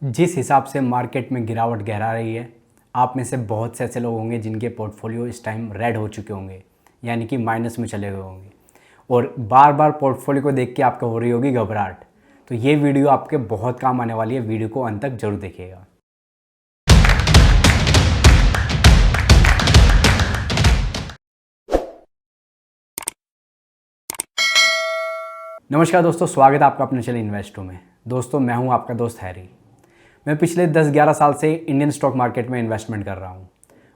जिस हिसाब से मार्केट में गिरावट गहरा रही है, आप में से बहुत से ऐसे लोग होंगे जिनके पोर्टफोलियो इस टाइम रेड हो चुके होंगे, यानी कि माइनस में चले गए होंगे और बार बार पोर्टफोलियो को देख के आपको हो रही होगी घबराहट। तो ये वीडियो आपके बहुत काम आने वाली है, वीडियो को अंत तक जरूर देखिएगा। नमस्कार दोस्तों, स्वागत है आपका अपने चैनल इन्वेस्टो में। दोस्तों, मैं हूं आपका दोस्त हैरी। मैं पिछले 10-11 साल से इंडियन स्टॉक मार्केट में इन्वेस्टमेंट कर रहा हूं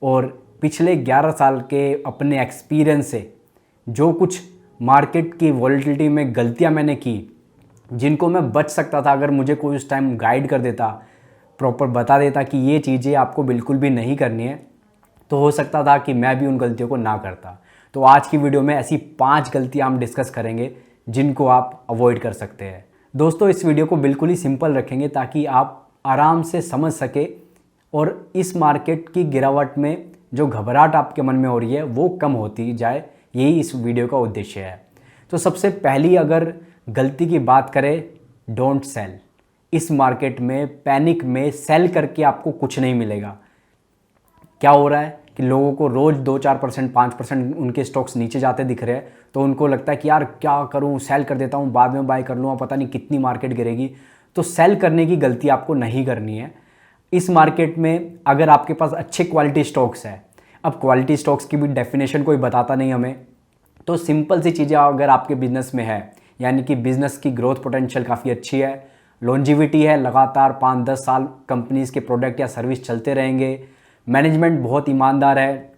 और पिछले 11 साल के अपने एक्सपीरियंस से जो कुछ मार्केट की वॉलेटिलिटी में गलतियां मैंने की, जिनको मैं बच सकता था अगर मुझे कोई उस टाइम गाइड कर देता, प्रॉपर बता देता कि ये चीज़ें आपको बिल्कुल भी नहीं करनी है, तो हो सकता था कि मैं भी उन गलतियों को ना करता। तो आज की वीडियो में ऐसी 5 गलतियां हम डिस्कस करेंगे जिनको आप अवॉइड कर सकते हैं। दोस्तों, इस वीडियो को बिल्कुल ही सिंपल रखेंगे ताकि आप आराम से समझ सके और इस मार्केट की गिरावट में जो घबराहट आपके मन में हो रही है वो कम होती जाए, यही इस वीडियो का उद्देश्य है। तो सबसे पहली अगर गलती की बात करें, डोंट सेल। इस मार्केट में पैनिक में सेल करके आपको कुछ नहीं मिलेगा। क्या हो रहा है कि लोगों को रोज़ 2-4%, 5% उनके स्टॉक्स नीचे जाते दिख रहे हैं, तो उनको लगता है कि यार क्या करूं, सेल कर देता हूं, बाद में बाय कर लूँगा, पता नहीं कितनी मार्केट गिरेगी। तो सेल करने की गलती आपको नहीं करनी है। इस मार्केट में अगर आपके पास अच्छे क्वालिटी स्टॉक्स है, अब क्वालिटी स्टॉक्स की भी डेफिनेशन कोई बताता नहीं हमें, तो सिंपल सी चीज़ें अगर आपके बिजनेस में है, यानी कि बिजनेस की ग्रोथ पोटेंशियल काफ़ी अच्छी है, लॉन्जिविटी है, लगातार 5-10 साल कंपनीज के प्रोडक्ट या सर्विस चलते रहेंगे, मैनेजमेंट बहुत ईमानदार है,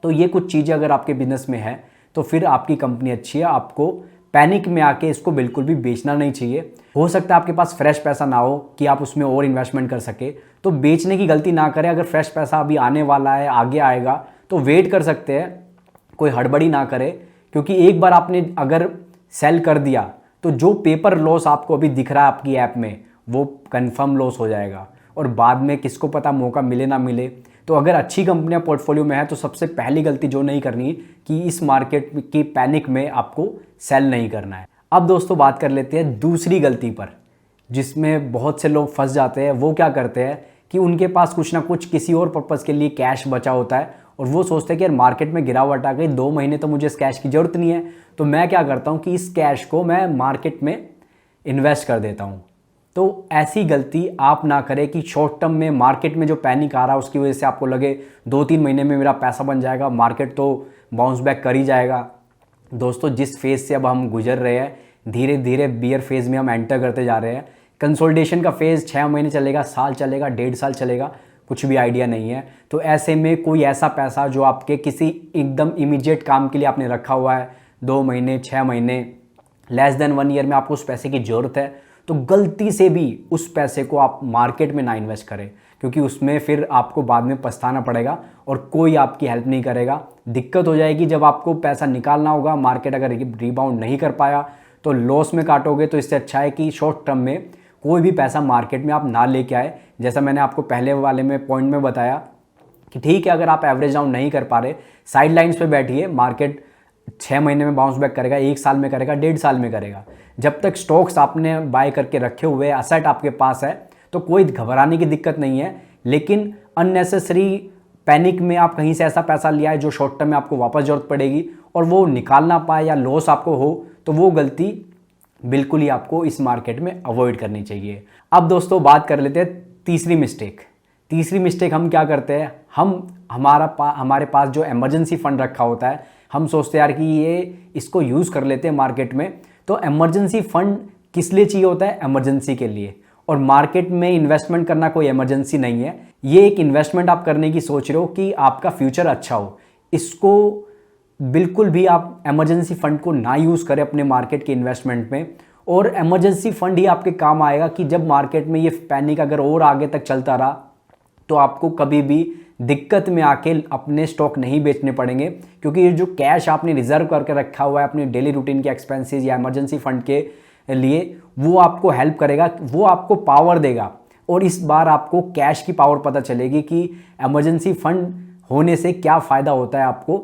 तो ये कुछ चीज़ें अगर आपके बिजनेस में है तो फिर आपकी कंपनी अच्छी है। आपको पैनिक में आके इसको बिल्कुल भी बेचना नहीं चाहिए। हो सकता है आपके पास फ्रेश पैसा ना हो कि आप उसमें और इन्वेस्टमेंट कर सके, तो बेचने की गलती ना करें। अगर फ्रेश पैसा अभी आने वाला है, आगे आएगा, तो वेट कर सकते हैं, कोई हड़बड़ी ना करें, क्योंकि एक बार आपने अगर सेल कर दिया तो जो पेपर लॉस आपको अभी दिख रहा है आपकी ऐप में, वो कंफर्म लॉस हो जाएगा और बाद में किसको पता मौका मिले ना मिले। तो अगर अच्छी कंपनियां पोर्टफोलियो में है तो सबसे पहली गलती जो नहीं करनी कि इस मार्केट की पैनिक में आपको सेल नहीं करना है। अब दोस्तों बात कर लेते हैं दूसरी गलती पर, जिसमें बहुत से लोग फंस जाते हैं। वो क्या करते हैं कि उनके पास कुछ ना कुछ किसी और पर्पज़ के लिए कैश बचा होता है और वो सोचते हैं कि यार मार्केट में गिरावट आ गई, 2 महीने तो मुझे इस कैश की ज़रूरत नहीं है, तो मैं क्या करता हूँ कि इस कैश को मैं मार्केट में इन्वेस्ट कर देता हूँ। तो ऐसी गलती आप ना करें कि शॉर्ट टर्म में मार्केट में जो पैनिक आ रहा है उसकी वजह से आपको लगे 2-3 महीने में मेरा पैसा बन जाएगा, मार्केट तो बाउंस बैक कर ही जाएगा। दोस्तों, जिस फेज़ से अब हम गुजर रहे हैं, धीरे धीरे बियर फेज़ में हम एंटर करते जा रहे हैं। कंसोलिडेशन का फेज़ 6 महीने चलेगा, साल चलेगा, 1.5 साल चलेगा, कुछ भी आइडिया नहीं है। तो ऐसे में कोई ऐसा पैसा जो आपके किसी एकदम इमीडिएट काम के लिए आपने रखा हुआ है, 2 महीने, 6 महीने, लेस देन 1 ईयर में आपको उस पैसे की ज़रूरत है, तो गलती से भी उस पैसे को आप मार्केट में ना इन्वेस्ट करें, क्योंकि उसमें फिर आपको बाद में पछताना पड़ेगा और कोई आपकी हेल्प नहीं करेगा। दिक्कत हो जाएगी जब आपको पैसा निकालना होगा, मार्केट अगर रिबाउंड नहीं कर पाया तो लॉस में काटोगे। तो इससे अच्छा है कि शॉर्ट टर्म में कोई भी पैसा मार्केट में आप ना लेके आए। जैसा मैंने आपको पहले वाले में पॉइंट में बताया कि ठीक है, अगर आप एवरेज डाउन नहीं कर पा रहे, साइड लाइन्स पर बैठिए, मार्केट 6 महीने में बाउंस बैक करेगा, 1 साल में करेगा, 1.5 साल में करेगा। जब तक स्टॉक्स आपने बाय करके रखे हुए, असेट आपके पास है, तो कोई घबराने की दिक्कत नहीं है। लेकिन अननेसेसरी पैनिक में आप कहीं से ऐसा पैसा लिया है जो शॉर्ट टर्म में आपको वापस जरूरत पड़ेगी और वो निकाल ना पाए या लॉस आपको हो, तो वो गलती बिल्कुल ही आपको इस मार्केट में अवॉइड करनी चाहिए। अब दोस्तों बात कर लेते हैं तीसरी मिस्टेक। तीसरी मिस्टेक हम क्या करते हैं, हमारे पास जो इमरजेंसी फंड रखा होता है, हम सोचते हैं यार कि इसको यूज़ कर लेते हैं मार्केट में। तो इमरजेंसी फंड किस लिए चाहिए होता है? इमरजेंसी के लिए। और मार्केट में इन्वेस्टमेंट करना कोई इमरजेंसी नहीं है, ये एक इन्वेस्टमेंट आप करने की सोच रहे हो कि आपका फ्यूचर अच्छा हो। इसको बिल्कुल भी आप इमरजेंसी फंड को ना यूज़ करें अपने मार्केट के इन्वेस्टमेंट में। और इमरजेंसी फंड ही आपके काम आएगा कि जब मार्केट में ये पैनिक अगर और आगे तक चलता रहा तो आपको कभी भी दिक्कत में आके अपने स्टॉक नहीं बेचने पड़ेंगे, क्योंकि ये जो कैश आपने रिजर्व करके रखा हुआ है अपने डेली रूटीन के एक्सपेंसेस या इमरजेंसी फंड के लिए, वो आपको हेल्प करेगा, वो आपको पावर देगा। और इस बार आपको कैश की पावर पता चलेगी कि इमरजेंसी फंड होने से क्या फ़ायदा होता है आपको,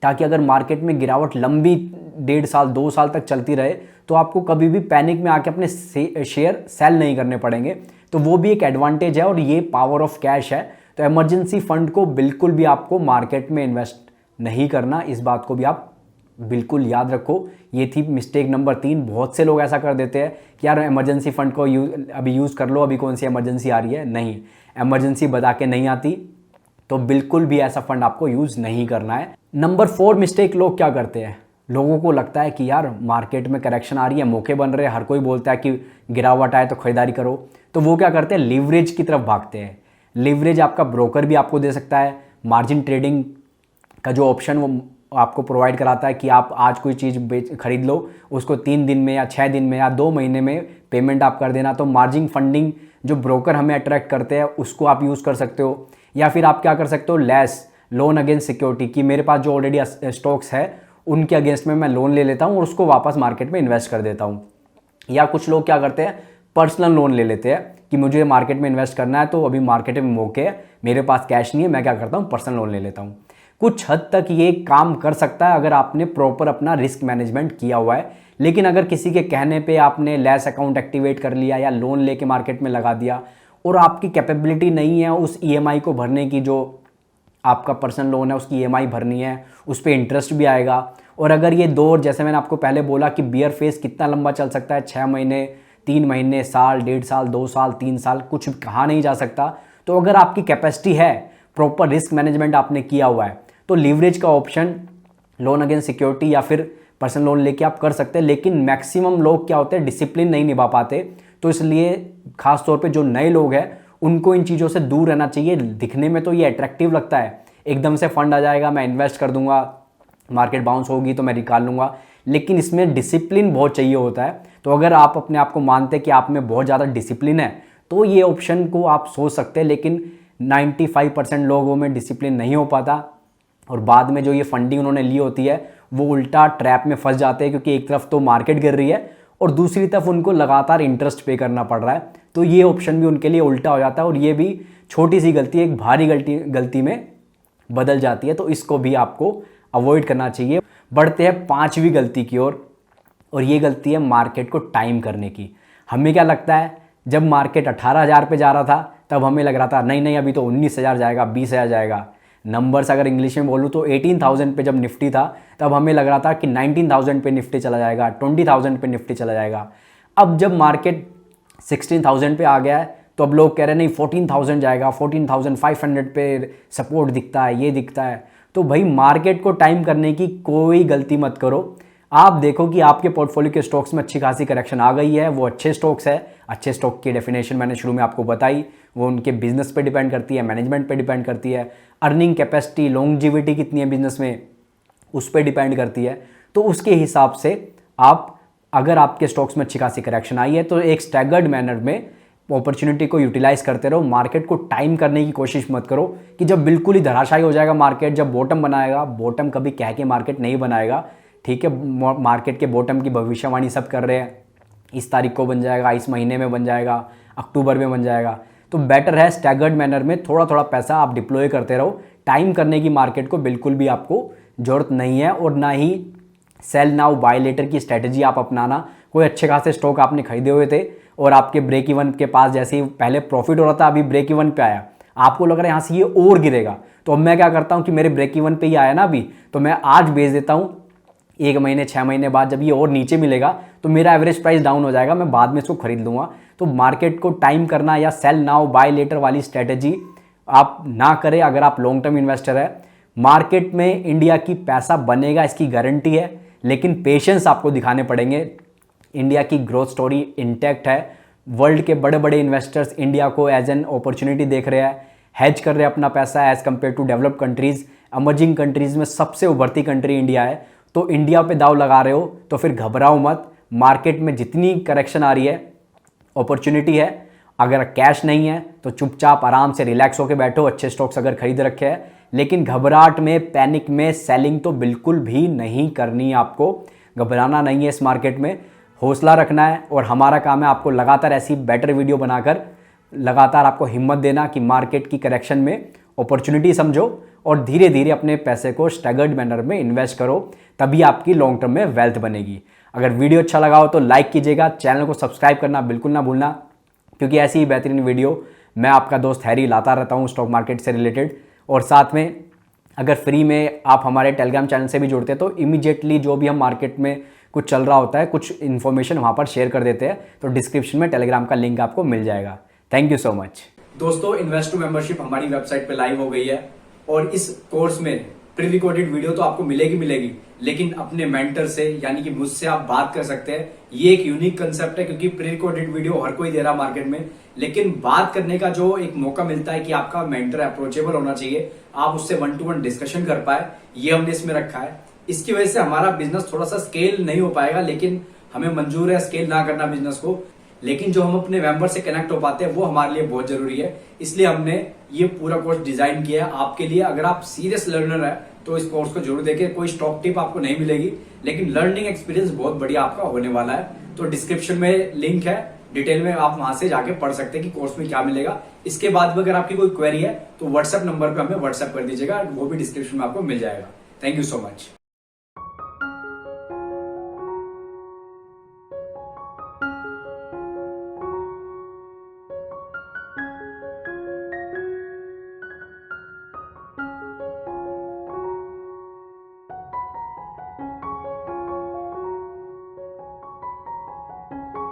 ताकि अगर मार्केट में गिरावट लंबी 1.5 साल 2 साल तक चलती रहे तो आपको कभी भी पैनिक में आके अपने शेयर सेल नहीं करने पड़ेंगे। तो वो भी एक एडवांटेज है और ये पावर ऑफ कैश है। तो इमरजेंसी फंड को बिल्कुल भी आपको मार्केट में इन्वेस्ट नहीं करना, इस बात को भी आप बिल्कुल याद रखो। ये थी मिस्टेक नंबर 3। बहुत से लोग ऐसा कर देते हैं कि यार इमरजेंसी फंड को अभी यूज़ कर लो, अभी कौन सी इमरजेंसी आ रही है। नहीं, इमरजेंसी बता के नहीं आती, तो बिल्कुल भी ऐसा फंड आपको यूज़ नहीं करना है। नंबर 4 मिस्टेक लोग क्या करते हैं, लोगों को लगता है कि यार मार्केट में करेक्शन आ रही है, मौके बन रहे हैं, हर कोई बोलता है कि गिरावट आए तो खरीदारी करो, तो वो क्या करते हैं, लीवरेज की तरफ भागते हैं। लीवरेज आपका ब्रोकर भी आपको दे सकता है, मार्जिन ट्रेडिंग का जो ऑप्शन वो आपको प्रोवाइड कराता है कि आप आज कोई चीज़ खरीद लो, उसको 3 दिन में या 6 दिन में या 2 महीने में पेमेंट आप कर देना। तो मार्जिन फंडिंग जो ब्रोकर हमें अट्रैक्ट करते हैं उसको आप यूज़ कर सकते हो। या फिर आप क्या कर सकते हो, लेस लोन अगेंस्ट सिक्योरिटी, कि मेरे पास जो ऑलरेडी स्टॉक्स है उनके अगेंस्ट में मैं लोन ले लेता हूँ और उसको वापस मार्केट में इन्वेस्ट कर देता हूँ। या कुछ लोग क्या करते हैं, पर्सनल लोन ले लेते हैं कि मुझे मार्केट में इन्वेस्ट करना है, तो अभी मार्केट में मौके है, मेरे पास कैश नहीं है, मैं क्या करता हूँ, पर्सनल लोन ले लेता हूँ। कुछ हद तक ये काम कर सकता है अगर आपने प्रॉपर अपना रिस्क मैनेजमेंट किया हुआ है। लेकिन अगर किसी के कहने पे आपने लेस अकाउंट एक्टिवेट कर लिया या लोन लेके मार्केट में लगा दिया और आपकी कैपेबिलिटी नहीं है उस ईएमआई को भरने की, जो आपका पर्सनल लोन है उसकी ईएमआई भरनी है, उस पर इंटरेस्ट भी आएगा। और अगर ये दौर, जैसे मैंने आपको पहले बोला कि बियर फेस कितना लंबा चल सकता है, 6 महीने, 3 महीने, साल, 1.5 साल, 2 साल, 3 साल, कुछ कहा नहीं जा सकता। तो अगर आपकी कैपेसिटी है, प्रॉपर रिस्क मैनेजमेंट आपने किया हुआ है, तो लीवरेज का ऑप्शन लोन अगेंस्ट सिक्योरिटी या फिर पर्सनल लोन लेके आप कर सकते हैं। लेकिन मैक्सिमम लोग क्या होते हैं, डिसिप्लिन नहीं निभा पाते, तो इसलिए खास तौर पे जो नए लोग हैं उनको इन चीज़ों से दूर रहना चाहिए। दिखने में तो ये अट्रैक्टिव लगता है, एकदम से फंड आ जाएगा, मैं इन्वेस्ट कर दूंगा, मार्केट बाउंस होगी तो मैं निकाल लूँगा, लेकिन इसमें डिसिप्लिन बहुत चाहिए होता है। तो अगर आप अपने आप को मानते हैं कि आप में बहुत ज़्यादा डिसिप्लिन है तो ये ऑप्शन को आप सोच सकते हैं। लेकिन 95% लोगों में डिसिप्लिन नहीं हो पाता और बाद में जो ये फंडिंग उन्होंने ली होती है वो उल्टा ट्रैप में फंस जाते हैं, क्योंकि एक तरफ तो मार्केट गिर रही है और दूसरी तरफ उनको लगातार इंटरेस्ट पे करना पड़ रहा है। तो ये ऑप्शन भी उनके लिए उल्टा हो जाता है और ये भी छोटी सी गलती एक भारी गलती में बदल जाती है। तो इसको भी आपको अवॉइड करना चाहिए। बढ़ते हैं 5वीं गलती की ओर, और ये गलती है मार्केट को टाइम करने की। हमें क्या लगता है, जब मार्केट 18,000 पे जा रहा था तब हमें लग रहा था नहीं अभी तो 19,000 जाएगा, 20,000 जाएगा। नंबर्स अगर इंग्लिश में बोलूँ तो 18,000 पे जब निफ्टी था तब हमें लग रहा था कि 19,000 पे निफ्टी चला जाएगा, 20,000 पे निफ्टी चला जाएगा। अब जब मार्केट 16,000 पे आ गया है तो अब लोग कह रहे हैं नहीं 14,000 जाएगा, 14,500 पे सपोर्ट दिखता है, ये दिखता है। तो भाई मार्केट को टाइम करने की कोई गलती मत करो। आप देखो कि आपके पोर्टफोलियो के स्टॉक्स में अच्छी खासी करेक्शन आ गई है, वो अच्छे स्टॉक्स है। अच्छे स्टॉक की डेफिनेशन मैंने शुरू में आपको बताई, वो उनके बिजनेस पे डिपेंड करती है, मैनेजमेंट पे डिपेंड करती है, अर्निंग कैपेसिटी, लॉन्जिविटी कितनी है बिजनेस में, उस पर डिपेंड करती है। तो उसके हिसाब से आप, अगर आपके स्टॉक्स में अच्छी खासी करेक्शन आई है तो एक स्टैगर्ड मैनर में अपॉर्चुनिटी को यूटिलाइज करते रहो। मार्केट को टाइम करने की कोशिश मत करो कि जब बिल्कुल ही धराशायी हो जाएगा मार्केट, जब बॉटम बनाएगा, बॉटम कभी कह के मार्केट नहीं बनाएगा, ठीक है। मार्केट के बॉटम की भविष्यवाणी सब कर रहे हैं, इस तारीख को बन जाएगा, इस महीने में बन जाएगा, अक्टूबर में बन जाएगा। तो बेटर है स्टैगर्ड मैनर में थोड़ा थोड़ा पैसा आप डिप्लॉय करते रहो। टाइम करने की मार्केट को बिल्कुल भी आपको जरूरत नहीं है, और ना ही सेल नाउ बाय लेटर की स्ट्रैटेजी आप अपनाना। कोई अच्छे खासे स्टॉक आपने खरीदे हुए थे और आपके ब्रेक इवन के पास जैसे ही पहले प्रॉफिट हो रहा था, अभी ब्रेक इवन पे आया, आपको लग रहा है यहाँ से ये और गिरेगा, तो अब मैं क्या करता हूँ कि मेरे ब्रेक इवन पे ही आया ना अभी, तो मैं आज बेच देता हूँ। 1 महीने 6 महीने बाद जब ये और नीचे मिलेगा तो मेरा एवरेज प्राइस डाउन हो जाएगा, मैं बाद में इसको खरीद लूँगा। तो मार्केट को टाइम करना या सेल नाउ बाय लेटर वाली स्ट्रैटेजी आप ना करें अगर आप लॉन्ग टर्म इन्वेस्टर है। मार्केट में इंडिया की पैसा बनेगा, इसकी गारंटी है, लेकिन पेशेंस आपको दिखाने पड़ेंगे। इंडिया की ग्रोथ स्टोरी इंटैक्ट है। वर्ल्ड के बड़े बड़े इन्वेस्टर्स इंडिया को एज एन अपॉर्चुनिटी देख रहे हैं, हेज कर रहे हैं अपना पैसा as compare to developed countries. Emerging countries में सबसे उभरती कंट्री इंडिया है, तो इंडिया पे दाव लगा रहे हो तो फिर घबराओ मत। मार्केट में जितनी करेक्शन आ रही है अपॉर्चुनिटी है। अगर कैश नहीं है तो चुपचाप आराम से रिलैक्स होकर बैठो, अच्छे स्टॉक्स अगर खरीद रखे हैं, लेकिन घबराहट में, पैनिक में सेलिंग तो बिल्कुल भी नहीं करनी। आपको घबराना नहीं है इस मार्केट में, हौसला रखना है। और हमारा काम है आपको लगातार ऐसी बेटर वीडियो बनाकर लगातार आपको हिम्मत देना कि मार्केट की करेक्शन में अपॉर्चुनिटी समझो और धीरे धीरे अपने पैसे को स्टैगर्ड मैनर में इन्वेस्ट करो, तभी आपकी लॉन्ग टर्म में वेल्थ बनेगी। अगर वीडियो अच्छा लगा हो तो लाइक कीजिएगा, चैनल को सब्सक्राइब करना बिल्कुल ना भूलना। क्योंकि ऐसी ही बेहतरीन वीडियो मैं आपका दोस्त हैरी लाता रहता हूँ स्टॉक मार्केट से रिलेटेड। और साथ में अगर फ्री में आप हमारे टेलीग्राम चैनल से भी जुड़ते हैं तो इमीडिएटली जो भी हम मार्केट में कुछ चल रहा होता है, कुछ इन्फॉर्मेशन वहाँ पर शेयर कर देते हैं। तो डिस्क्रिप्शन में टेलीग्राम का लिंक आपको मिल जाएगा। Thank you so much. दोस्तों, इन्वेस्ट मेंबरशिप हमारी वेबसाइट पे लाइव हो गई है और इस कोर्स में प्री रिकॉर्डेड वीडियो तो आपको मिलेगी, लेकिन अपने मेंटर से यानी कि मुझसे आप बात कर सकते हैं। ये एक यूनिक कंसेप्ट है क्योंकि प्री रिकॉर्डेड वीडियो हर कोई दे रहा मार्केट में, लेकिन बात करने का जो एक मौका मिलता है कि आपका मेंटर अप्रोचेबल होना चाहिए, आप उससे 1-to-1 डिस्कशन कर पाए, ये हमने इसमें रखा है। इसकी वजह से हमारा बिजनेस थोड़ा सा स्केल नहीं हो पाएगा, लेकिन हमें मंजूर है स्केल ना करना बिजनेस को, लेकिन जो हम अपने मेंबर से कनेक्ट हो पाते हैं वो हमारे लिए बहुत जरूरी है। इसलिए हमने ये पूरा कोर्स डिजाइन किया है आपके लिए। अगर आप सीरियस लर्नर है तो इस कोर्स को जरूर देखें। कोई स्टॉक टिप आपको नहीं मिलेगी, लेकिन लर्निंग एक्सपीरियंस बहुत बढ़िया आपका होने वाला है। तो डिस्क्रिप्शन में लिंक है, डिटेल में आप वहां से जाके पढ़ सकते हैं कि कोर्स में क्या मिलेगा। इसके बाद भी अगर आपकी कोई क्वेरी है तो व्हाट्सएप नंबर पे हमें व्हाट्सएप कर दीजिएगा, वो भी डिस्क्रिप्शन में आपको मिल जाएगा। Thank you so much.